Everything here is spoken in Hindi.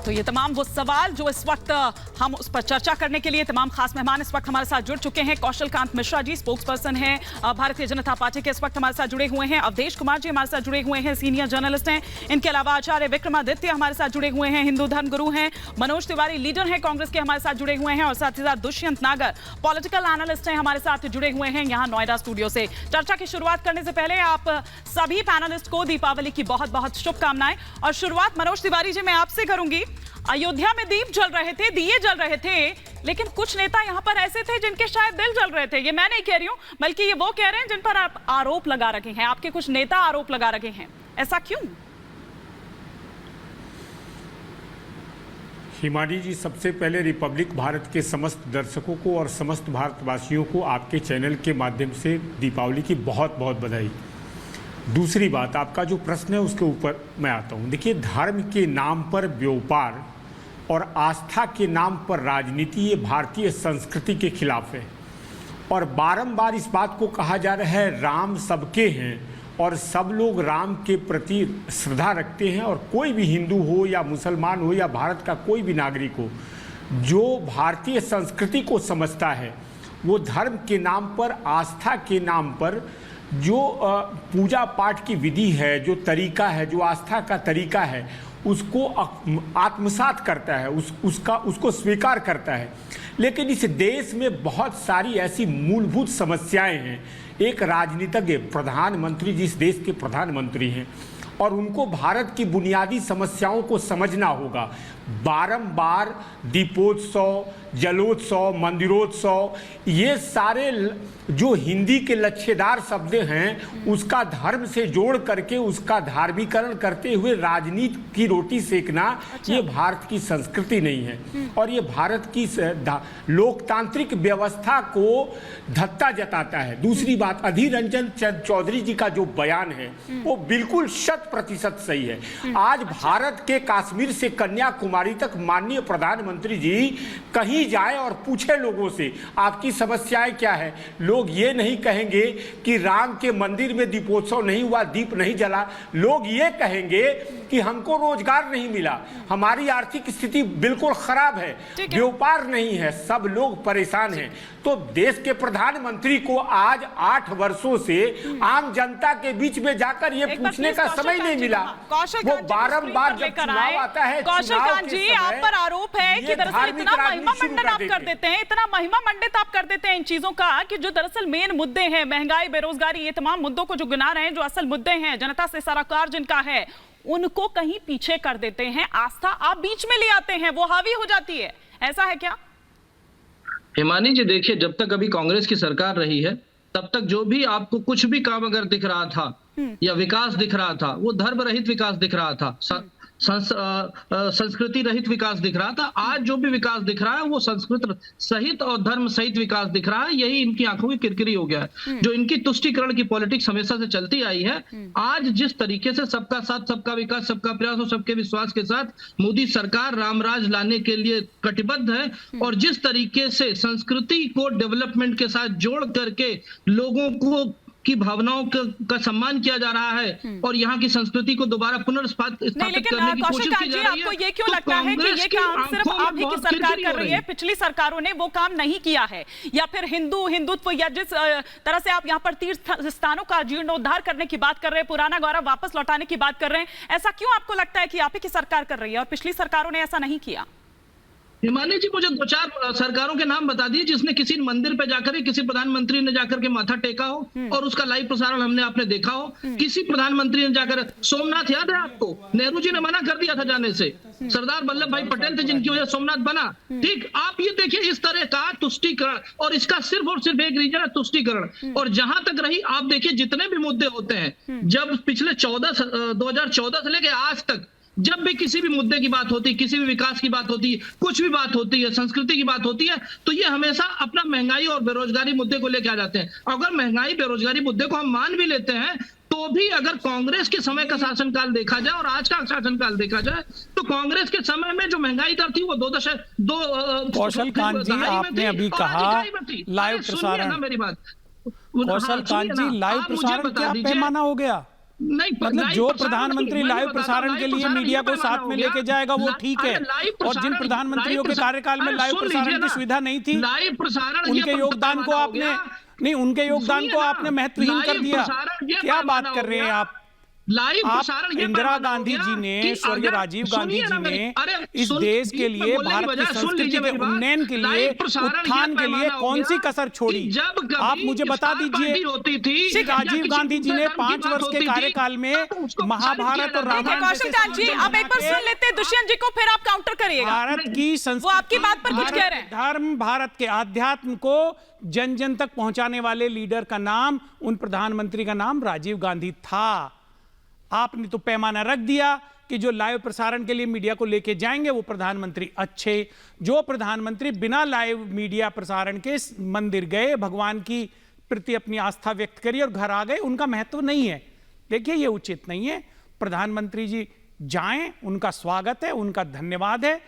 तो ये तमाम वो सवाल जो इस वक्त हम उस पर चर्चा करने के लिए तमाम खास मेहमान इस वक्त हमारे साथ जुड़ चुके हैं। कौशल कांत मिश्रा जी स्पोक्स पर्सन हैं भारतीय जनता पार्टी के, इस वक्त हमारे साथ जुड़े हुए हैं। अवधेश कुमार जी हमारे साथ जुड़े हुए हैं, सीनियर जर्नलिस्ट हैं। इनके अलावा आचार्य विक्रमादित्य हमारे साथ जुड़े हुए हैं, हिंदू धर्म गुरु हैं। मनोज तिवारी लीडर हैं कांग्रेस के, हमारे साथ जुड़े हुए हैं। और साथ ही साथ दुष्यंत नागर पॉलिटिकल एनालिस्ट हैं, हमारे साथ जुड़े हुए हैं यहाँ नोएडा स्टूडियो से। चर्चा की शुरुआत करने से पहले आप सभी पैनलिस्ट को दीपावली की बहुत बहुत शुभकामनाएं। और शुरुआत मनोज तिवारी जी मैं आपसे करूंगी। अयोध्या में दीप जल रहे थे, दिए जल रहे थे, लेकिन कुछ नेता यहां पर ऐसे थे जिनके शायद दिल जल रहे थे। ये मैं नहीं कह रही हूं, बल्कि ये वो कह रहे हैं जिन पर आप आरोप लगा रखे हैं, आपके कुछ नेता आरोप लगा रखे हैं। ऐसा क्यों? हिमानी जी, सबसे पहले रिपब्लिक भारत के समस्त दर्शकों को और समस्त भारतवासियों को आपके चैनल के माध्यम से दीपावली की बहुत बहुत बधाई। दूसरी बात, आपका जो प्रश्न है उसके ऊपर मैं आता हूँ। देखिए, धर्म के नाम पर व्यापार और आस्था के नाम पर राजनीति ये भारतीय संस्कृति के खिलाफ है। और बारंबार इस बात को कहा जा रहा है राम सबके हैं और सब लोग राम के प्रति श्रद्धा रखते हैं। और कोई भी हिंदू हो या मुसलमान हो या भारत का कोई भी नागरिक हो जो भारतीय संस्कृति को समझता है, वो धर्म के नाम पर, आस्था के नाम पर जो पूजा पाठ की विधि है, जो तरीका है, जो आस्था का तरीका है, उसको आत्मसात करता है, उसको स्वीकार करता है। लेकिन इस देश में बहुत सारी ऐसी मूलभूत समस्याएं हैं। एक राजनीतिज्ञ, प्रधानमंत्री जिस देश के प्रधानमंत्री हैं, और उनको भारत की बुनियादी समस्याओं को समझना होगा। बारंबार दीपोत्सव, जलोत्सव, मंदिरोत्सव, ये सारे जो हिंदी के लच्छेदार शब्द हैं उसका धर्म से जोड़ करके उसका धार्मिकरण करते हुए राजनीति की रोटी सेकना, ये भारत की संस्कृति नहीं है। और ये भारत की लोकतांत्रिक व्यवस्था को धत्ता जताता है। दूसरी बात, अधीर रंजन चौधरी जी का जो बयान है वो बिल्कुल 100% सही है। आज भारत के कश्मीर से कन्याकुमारी तक माननीय प्रधानमंत्री जी कहीं जाए और पूछे लोगों से आपकी समस्याएं क्या है, लोग ये नहीं कहेंगे कि राम के मंदिर में दीपोत्सव नहीं हुआ, दीप नहीं जला। लोग ये कहेंगे कि हमको रोजगार नहीं मिला, हमारी आर्थिक स्थिति बिल्कुल खराब है, व्यापार नहीं है, सब लोग परेशान हैं। तो देश के प्रधानमंत्री को आज 8 वर्षों से आम जनता के बीच में जाकर ये पूछने का समय नहीं मिला। वो बारंबार जब चुनाव आता है, कौशल कांत जी आप पर आरोप है कि दरअसल इतना महिमा मंडन आप कर देते हैं, इतना महिमा मंडित आप कर देते हैं इन चीजों का, कि जो दरअसल मेन मुद्दे हैं, महंगाई, बेरोजगारी, ये तमाम मुद्दों को जो गिना रहे हैं, जो असल मुद्दे हैं, जनता से सरोकार जिनका है, उनको कहीं पीछे कर देते हैं। आस्था आप बीच में ले आते हैं, वो हावी हो जाती है। ऐसा है क्या? हिमानी जी, देखिए, जब तक अभी कांग्रेस की सरकार रही है तब तक जो भी आपको कुछ भी काम अगर दिख रहा था या विकास दिख रहा था, वो धर्म रहित विकास दिख रहा था, संस्कृति रहित विकास दिख रहा था। आज जो भी विकास दिख रहा है वो संस्कृत सहित और धर्म सहित विकास दिख रहा है। यही इनकी आंखों की किरकिरी हो गया है। जो इनकी तुष्टीकरण की पॉलिटिक्स हमेशा से चलती आई है, आज जिस तरीके से सबका साथ, सबका विकास, सबका प्रयास और सबके विश्वास के साथ मोदी सरकार रामराज लाने के लिए कटिबद्ध है, और जिस तरीके से संस्कृति को डेवलपमेंट के साथ जोड़ करके लोगों को की भावनाओं का सम्मान किया जा रहा है और यहाँ की संस्कृति को दोबारा पुनर्स्थापित करने की कोशिश की जा रही है। आपको ये क्यों लगता है कि ये काम सिर्फ आप ही की सरकार कर रही है, पिछली सरकारों ने वो काम नहीं किया है? या फिर हिंदुत्व, या जिस तरह से आप यहाँ पर तीर्थ स्थानों का जीर्णोद्धार करने की बात कर रहे हैं, पुराना गौरव वापस लौटाने की बात कर रहे हैं, ऐसा क्यों आपको लगता है कि आप ही की सरकार कर रही है और पिछली सरकारों ने ऐसा नहीं किया? हिमानी जी, मुझे 2-4 सरकारों के नाम बता दिए जिसने किसी मंदिर पे जाकर, किसी प्रधानमंत्री ने जाकर के माथा टेका हो और उसका लाइव प्रसारण हमने आपने देखा हो। किसी प्रधानमंत्री ने जाकर, सोमनाथ याद है आपको, नेहरू जी ने मना कर दिया था जाने से, सरदार वल्लभ भाई पटेल थे जिनकी वजह सोमनाथ बना। ठीक, आप ये देखिए इस तरह का तुष्टीकरण, और इसका सिर्फ और सिर्फ एक रीजन है तुष्टीकरण। और जहां तक रही, आप देखिए जितने भी मुद्दे होते हैं, जब पिछले 2014 से लेके आज तक जब भी किसी भी मुद्दे की बात होती है, किसी भी विकास की बात होती है, कुछ भी बात होती है, संस्कृति की बात होती है, तो ये हमेशा अपना महंगाई और बेरोजगारी मुद्दे को लेके आ जाते हैं। अगर महंगाई बेरोजगारी मुद्दे को हम मान भी लेते हैं, तो भी अगर कांग्रेस के समय का शासनकाल देखा जाए और आज का शासनकाल देखा जाए, तो कांग्रेस के समय में जो महंगाई दर थी वो 2 कौशल कांत जी, आपने अभी कहा लाइव प्रसारण, मेरी बात, कौशल कांत जी, लाइव प्रसारण क्या पैमाना हो गया? नहीं, मतलब लाइव जो प्रसारण प्रधानमंत्री नहीं, लाइव मैं बताता प्रसारण हूं, के लाइव लिए प्रसारण मीडिया ये को पैमाना साथ हो में गया। लेके जाएगा वो ठीक है, अरे लाइव और जिन प्रसारण- प्रधानमंत्रियों के लाइव कार्यकाल में अरे लाइव सुन प्रसारण लीजिए की ना, सुविधा नहीं थी, लाइव प्रसारण ये उनके योगदान को पैमाना हो आपने गया। नहीं, उनके योगदान सुनिए को ना, आपने महत्वहीन कर लाइव दिया। प्रसारण ये क्या बात पैमाना कर हो रहे हैं गया। आप? लाइव आप प्रसारण ये इंदिरा पैमाना हो गांधी गया जी ने, कि स्वर्गीय अगर- राजीव गांधी सुनिए जी ना ने अरे इस सुन- देश के मैं लिए, बोलने की भारत की बजाय सुन संस्कृति लीजिए के मेरी बात। उन्नयन के लिए, लाइव प्रसारण ये उत्थान के लिए पैमाना हो कौन सी गया कसर कि छोड़ी? जब कभी आप मुझे बता स्टार दीजिए पार्टी होती थी श्री या राजीव किसी गांधी जी ने दूसरे धर्म की 5 बात वर्ष के होती थी, कार्यकाल में तो उसको महाभारत और किया जाता था। ठीक है रामायण कौशल कांत जी, आप एक बार सुन लेते हैं दुष्यंत जी को, फिर आप काउंटर करिएगा। भारत की वो आपकी बात पर कुछ कह रहे हैं। धर्म, भारत के आध्यात्म को जन जन तक पहुंचाने वाले लीडर का नाम, उन प्रधानमंत्री का नाम राजीव गांधी था। आपने तो पैमाना रख दिया कि जो लाइव प्रसारण के लिए मीडिया को लेके जाएंगे वो प्रधानमंत्री अच्छे, जो प्रधानमंत्री बिना लाइव मीडिया प्रसारण के मंदिर गए, भगवान की प्रति अपनी आस्था व्यक्त करी और घर आ गए, उनका महत्व नहीं है। देखिए ये उचित नहीं है। प्रधानमंत्री जी जाएं, उनका स्वागत है, उनका धन्यवाद है,